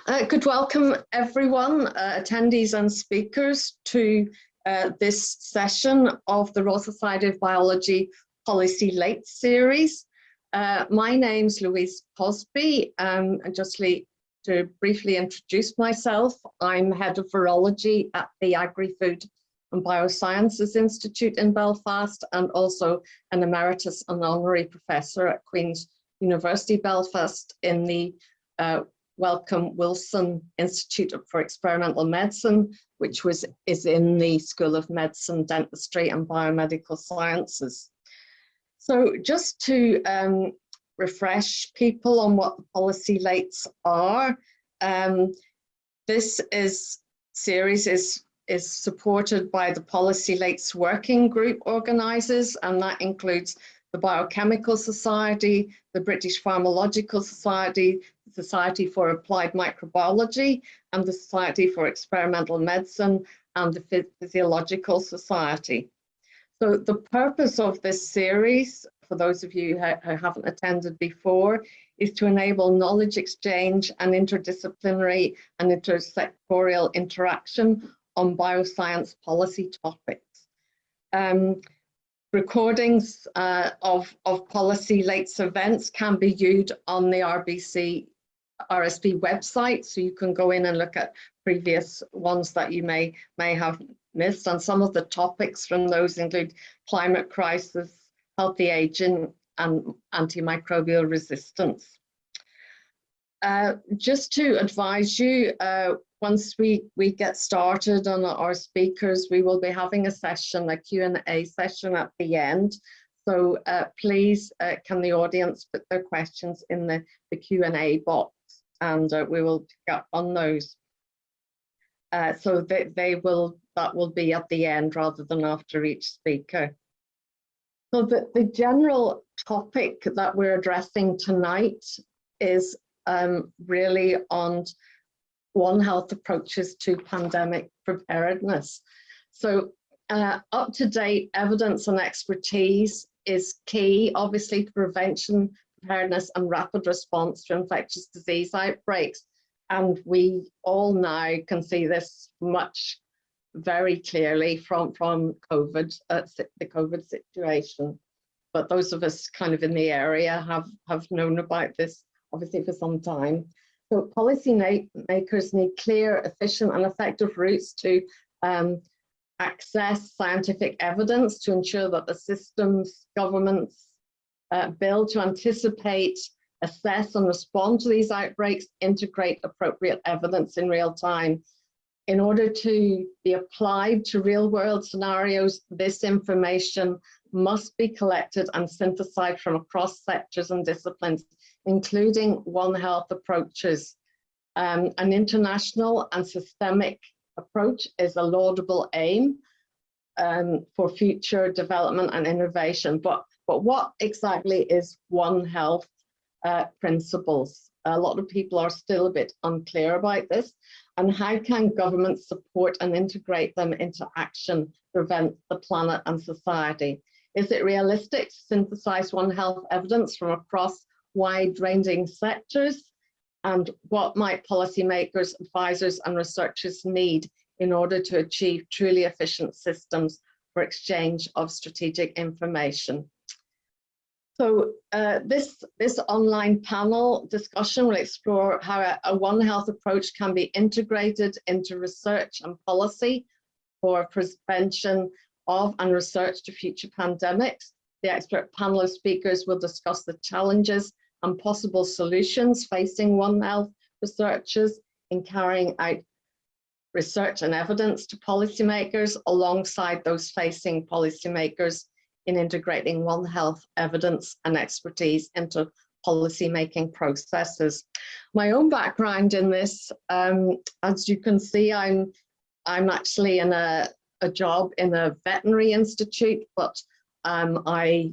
Good welcome everyone, attendees and speakers to this session of the Royal Society of Biology Policy Late Series. My name's Louise Cosby, and just to briefly introduce myself, I'm Head of Virology at the Agri-Food and Biosciences Institute in Belfast, and also an Emeritus and Honorary Professor at Queen's University Belfast in the Wellcome Wilson Institute for Experimental Medicine, which is in the School of Medicine, Dentistry and Biomedical Sciences. So just to refresh people on what the policy lates are, this series is supported by the Policy Lates Working Group organisers, and that includes the Biochemical Society, the British Pharmacological Society, the Society for Applied Microbiology, and the Society for Experimental Medicine, and the Physiological Society. So the purpose of this series, for those of you who haven't attended before, is to enable knowledge exchange and interdisciplinary and intersectorial interaction on bioscience policy topics. Recordings of policy lates events can be viewed on the FRSB website, so you can go in and look at previous ones that you may have missed, and some of the topics from those include climate crisis, healthy aging, and antimicrobial resistance. Just to advise you, once we get started on our speakers, we will be having a Q&A session at the end. So please, can the audience put their questions in the Q&A box, and we will pick up on those. So that will be at the end rather than after each speaker. So the general topic that we're addressing tonight is really on One Health approaches to pandemic preparedness. So up-to-date evidence and expertise is key, obviously, to prevention, preparedness and rapid response to infectious disease outbreaks. And we all now can see this very clearly from COVID, the COVID situation. But those of us kind of in the area have known about this obviously for some time. So policy makers need clear, efficient and effective routes to access scientific evidence to ensure that the systems governments build to anticipate, assess and respond to these outbreaks, integrate appropriate evidence in real time. In order to be applied to real world scenarios, this information must be collected and synthesized from across sectors and disciplines, including One Health approaches. An international and systemic approach is a laudable aim for future development and innovation. But what exactly is One Health principles? A lot of people are still a bit unclear about this. And how can governments support and integrate them into action to prevent the planet and society? Is it realistic to synthesize One Health evidence from across wide-ranging sectors? And what might policymakers, advisors and researchers need in order to achieve truly efficient systems for exchange of strategic information? So this online panel discussion will explore how a One Health approach can be integrated into research and policy for prevention of and research to future pandemics. The expert panel of speakers will discuss the challenges and possible solutions facing One Health researchers in carrying out research and evidence to policymakers, alongside those facing policymakers in integrating One Health evidence and expertise into policy-making processes. My own background in this, as you can see, I'm actually in a job in a veterinary institute, but I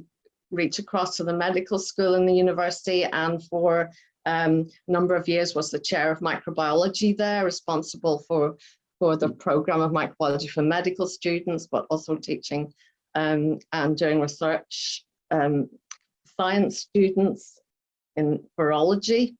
reach across to the medical school in the university, and for a number of years was the chair of microbiology there, responsible for the program of microbiology for medical students, but also teaching and doing research science students in virology.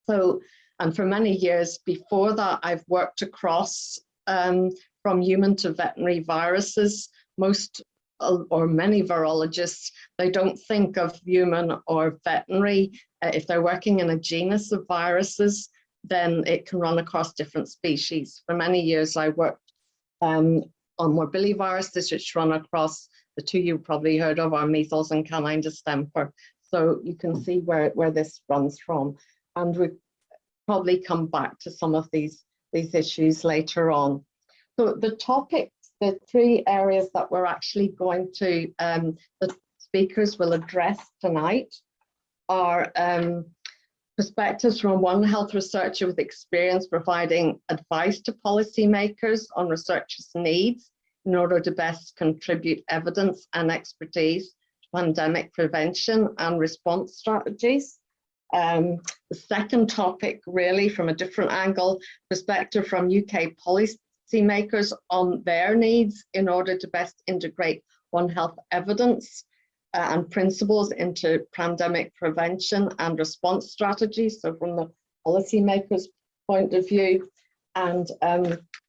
So And for many years before that, I've worked across from human to veterinary viruses. Most or many virologists, they don't think of human or veterinary. If they're working in a genus of viruses, then it can run across different species. For many years, I worked on morbilliviruses, which run across the two you probably heard of, are measles and canine distemper. So you can see where this runs from. And we'll probably come back to some of these issues later on. So the topics, the three areas that we're actually going to, the speakers will address tonight are perspectives from one health researcher with experience providing advice to policymakers on researchers' needs in order to best contribute evidence and expertise to pandemic prevention and response strategies. The second topic, really from a different angle, perspective from UK policymakers on their needs in order to best integrate One Health evidence and principles into pandemic prevention and response strategies, so from the policymakers' point of view. And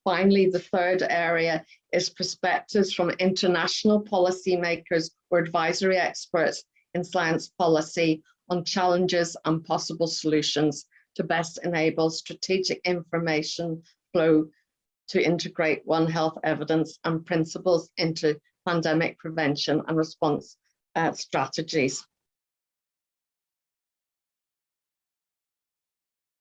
finally, the third area is perspectives from international policymakers or advisory experts in science policy on challenges and possible solutions to best enable strategic information flow to integrate One Health evidence and principles into pandemic prevention and response strategies.